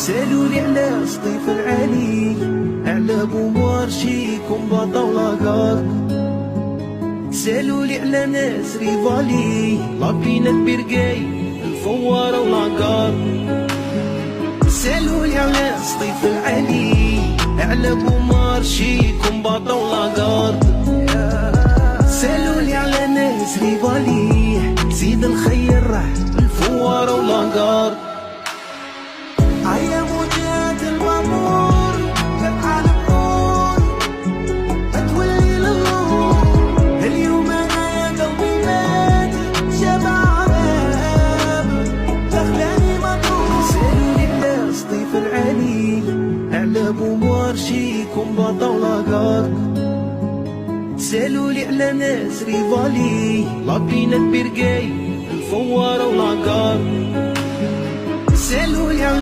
سالولي على سطيف العالي، على بومارشي كومباطا ولاكار. سالولي على ناس ريفالي، لابينات بيرقاي الفوارة ولاكار. سالولي على سطيف العالي، على بومارشي كومباطا ولاكار. سالولي على ناس ريفالي، سيد الخير الفوارة ولاكار. عيا موجات المامور كالعالم نور، هتولي للنور. اليوم انا يا قلبي مات شبع باب دخلاني مطلوب. سالولي على سطيف العالي، على بومارشي كومباطا ولاكار. سالولي على ناس ريفالي، لابينات بيرقاي الفوارة ولاكار. سالولي